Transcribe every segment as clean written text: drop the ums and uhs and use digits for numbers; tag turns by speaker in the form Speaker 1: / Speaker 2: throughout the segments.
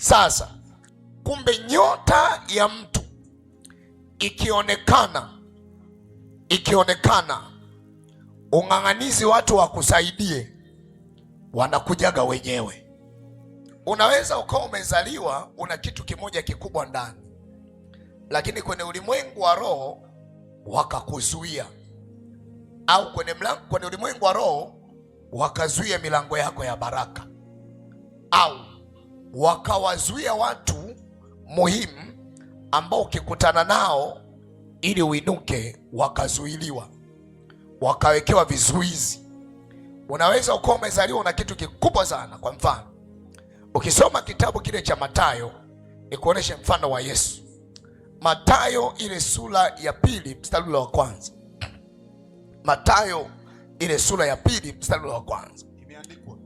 Speaker 1: Sasa kumbe nyota ya mtu ikionekana ung'ang'anizi watu wakusaidie, wanakujaga wenyewe. Unaweza ukawa umezaliwa una kitu kimoja kikubwa ndani, lakini kwenye ulimwengu wa roho wakakuzuia, au kwenye ulimwengu wa roho wakazuia milango yako ya baraka, au wakawazuia watu muhimu ambao ukikutana nao ili uinuke wakazuiliwa, wakawekewa vizuizi. Unaweza ukawa umezaliwa una kitu kikubwa sana. Kwa mfano, ukisoma kitabu kile cha Mathayo, nikuoneshe mfano wa Yesu. Mathayo ile sura ya 2 mstari wa kwanza. Mathayo ile sura ya 2 mstari wa kwanza.
Speaker 2: Imeandikwa.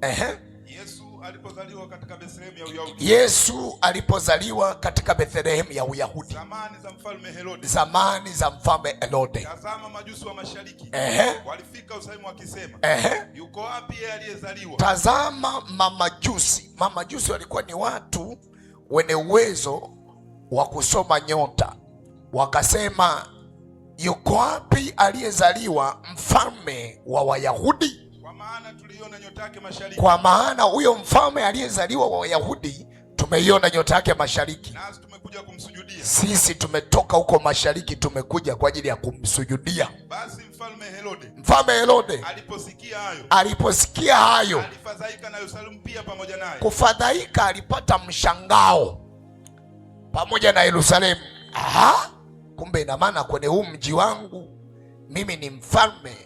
Speaker 1: Yesu
Speaker 2: alipozaliwa katika Bethlehemu ya Uyahudi.
Speaker 1: Yesu alipozaliwa katika Bethlehemu ya Uyahudi.
Speaker 2: Zamani za mfalme Herode.
Speaker 1: Zamani za mfalme Herode.
Speaker 2: Tazama majusi wa mashariki. Walifika Yerusalemu wakisema, yuko wapi yeye aliyezaliwa?
Speaker 1: Tazama mamajusi walikuwa ni watu wenye uwezo wa kusoma nyota. Wakasema, yuko wapi aliyezaliwa mfalme wa Wayahudi?
Speaker 2: Kwa maana tuliona nyota yake mashariki.
Speaker 1: Kwa maana huyo mfalme aliyezaliwa wa Wayahudi tumeiona nyota yake mashariki.
Speaker 2: Nasi tumekuja kumsujudia.
Speaker 1: Sisi tumetoka huko mashariki, tumekuja kwa ajili ya kumsujudia.
Speaker 2: Basi
Speaker 1: mfalme Herode aliposikia hayo
Speaker 2: alifadhaika, na Yerusalemu pia pamoja naye.
Speaker 1: Kufadhaika, alipata mshangao pamoja na Yerusalemu. Kumbe ina maana kwenye huu mji wangu mimi ni mfalme,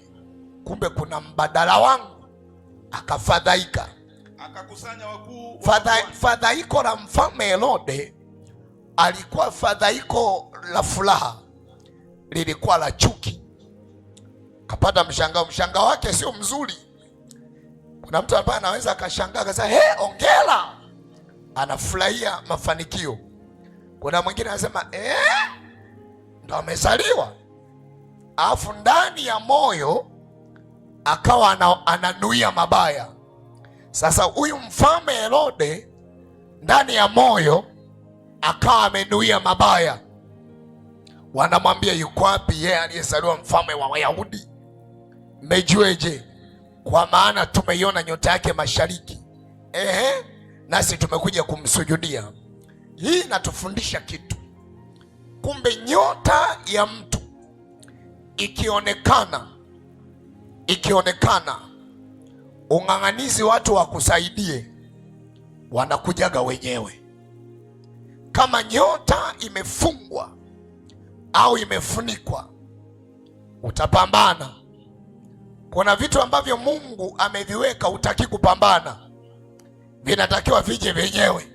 Speaker 1: kumbe kuna mbadala wangu. Akafadhaika,
Speaker 2: akakusanya wakuu.
Speaker 1: Fadhaiko la mfalme Herode alikuwa fadhaiko la furaha, lilikuwa la chuki. Kapata mshangao wake sio mzuri. Kuna mtu ambaye anaweza akashangaa akasema, ongera, anafurahia mafanikio. Kuna mwingine anasema ndo amezaliwa, alafu ndani ya moyo akawa ananuia mabaya. Sasa huyu mfalme Herode ndani ya moyo akawa amenuia mabaya. Wanamwambia, yuko wapi yeye aliyezaliwa mfalme wa Wayahudi? Mmejueje? Kwa maana tumeiona nyota yake mashariki, nasi tumekuja kumsujudia. Hii inatufundisha kitu. Kumbe nyota ya mtu ikionekana ung'ang'anizi watu wakusaidie, wanakujaga wenyewe. Kama nyota imefungwa au imefunikwa, utapambana. Kuna vitu ambavyo Mungu ameviweka hutaki kupambana, vinatakiwa vije vyenyewe.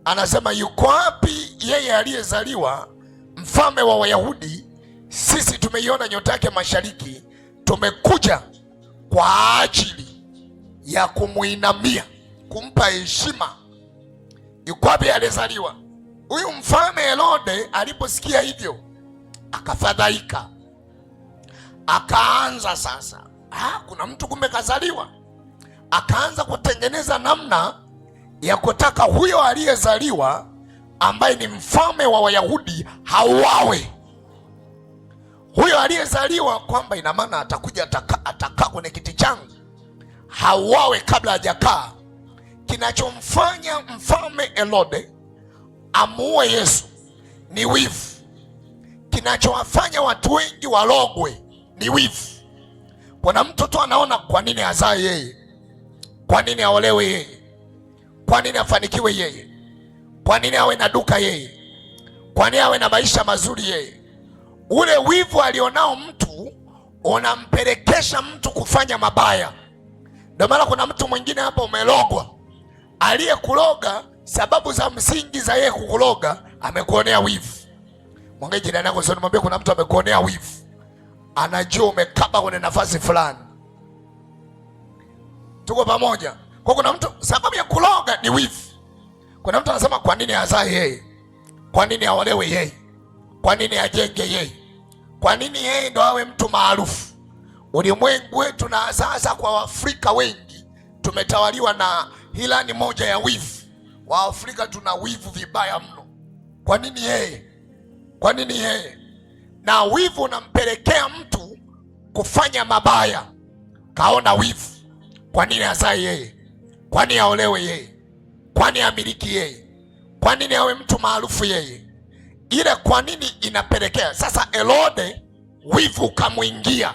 Speaker 1: Anasema, yuko wapi yeye aliyezaliwa mfalme wa Wayahudi? Sisi tumeiona nyota yake mashariki, tumekuja kwa ajili ya kumuinamia, kumpa heshima. Yuko wapi aliyezaliwa? Huyu mfalme Herode aliposikia hivyo akafadhaika, akaanza sasa, kuna mtu kumbe kazaliwa. Akaanza kutengeneza namna ya kutaka huyo aliyezaliwa ambaye ni mfalme wa Wayahudi hauawe. Huyo aliyezaliwa kwamba ina maana atakuja atakaa kwenye kiti changu, hauawe kabla hajakaa. Kinachomfanya mfalme Herode amuue Yesu ni wivu. Kinachowafanya watu wengi walogwe ni wivu. Kuna mtu tu anaona, kwa nini azae yeye? Kwa nini aolewe yeye? Kwa nini afanikiwe yeye? Kwa nini awe na duka yeye? Kwa nini awe na maisha mazuri yeye? Ule wivu alionao mtu unampelekesha mtu kufanya mabaya. Ndio maana kuna mtu mwingine hapa umelogwa, aliyekuloga sababu za msingi za yeye kukuloga amekuonea wivu. Mwangalie jirani yako, sio nimwambie kuna mtu amekuonea wivu. Anajua umekaba kwenye nafasi fulani. Tuko pamoja? Kwa kuna mtu sababu ya kuloga ni wivu. Kuna mtu anasema, kwa nini azae yeye? Kwa nini aolewe yeye? Kwa nini ajenge yeye? Kwa nini yeye ndo awe mtu maarufu? Ulimwengu wetu na sasa kwa Waafrika wengi tumetawaliwa na hilani moja ya wivu. Waafrika tuna wivu vibaya mno. Kwa nini yeye? Kwa nini yeye? Na wivu unampelekea mtu kufanya mabaya. Kaona wivu. Kwa nini azae yeye? Kwa nini aolewe yeye? Kwa nini amiliki yeye? Kwa nini awe mtu maarufu yeye? Ile kwa nini inapelekea. Sasa Herode wivu ukamwingia.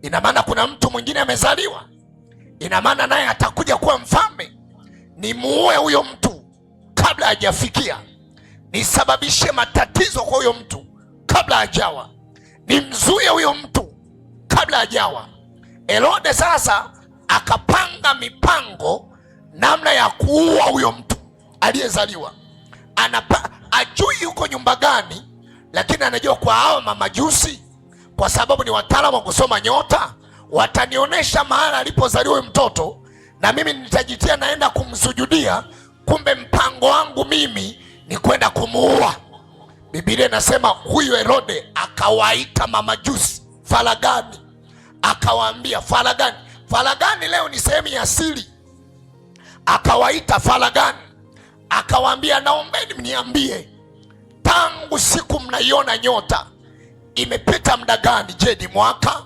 Speaker 1: Ina maana kuna mtu mwingine amezaliwa. Ina maana naye atakuja kuwa mfalme. Nimuue huyo mtu kabla hajafikia. Nisababishe matatizo kwa huyo mtu kabla hajawa. Nimzuie huyo mtu kabla hajawa. Herode sasa akapanga mipango namna ya kuua huyo mtu aliyezaliwa. Ajui yuko nyumba gani, lakini anajua kwa hao mamajusi, kwa sababu ni wataalamu wa kusoma nyota, watanionyesha mahali alipozaliwa huyo mtoto na mimi nitajitia naenda kumsujudia. Kumbe mpango wangu mimi ni kwenda kumuua. Biblia inasema huyu Herode akawaita mamajusi faragani, akawaambia faragani. Faragani leo ni sehemu ya siri. Akawaita faragani, akawaambia naombeni mniambie, tangu siku mnaiona nyota imepita muda gani? Je, ni mwaka?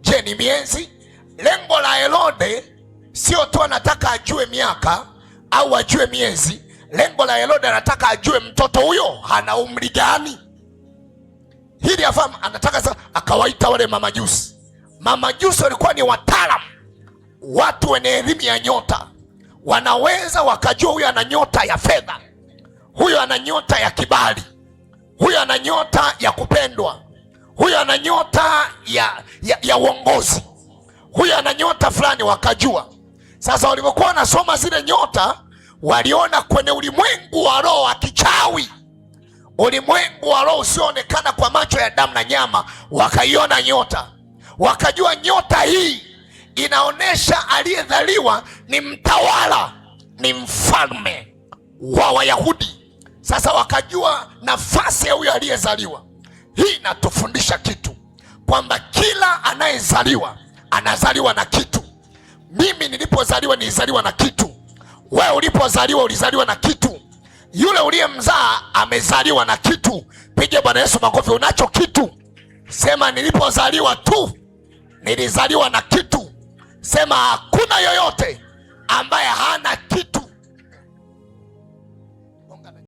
Speaker 1: Je, ni miezi? Lengo la Herode sio tu anataka ajue miaka au ajue miezi. Lengo la Herode anataka ajue mtoto huyo hana umri gani. Hili afahamu. Anataka sasa, akawaita wale mamajusi. Mamajusi walikuwa ni wataalamu, watu wenye elimu ya nyota. Wanaweza wakajua huyu ana nyota ya fedha, huyu ana nyota ya kibali, huyu ana nyota ya kupendwa, huyu ana nyota ya uongozi, huyu ana nyota fulani, wakajua. Sasa walipokuwa wanasoma zile nyota, waliona kwenye ulimwengu wa roho wa kichawi, ulimwengu wa roho usioonekana kwa macho ya damu na nyama, wakaiona nyota. Wakajua nyota hii inaonesha aliyezaliwa ni mtawala, ni mfalme wa Wayahudi. Sasa wakajua nafasi ya huyo aliyezaliwa. Hii inatufundisha kitu kwamba kila anayezaliwa anazaliwa na kitu. Mimi nilipozaliwa nilizaliwa na kitu. Wewe ulipozaliwa ulizaliwa na kitu. Yule uliyemzaa amezaliwa na kitu. Piga Bwana Yesu makofi. Unacho kitu. Sema nilipozaliwa tu nilizaliwa na kitu. Sema hakuna yoyote ambaye hana kitu.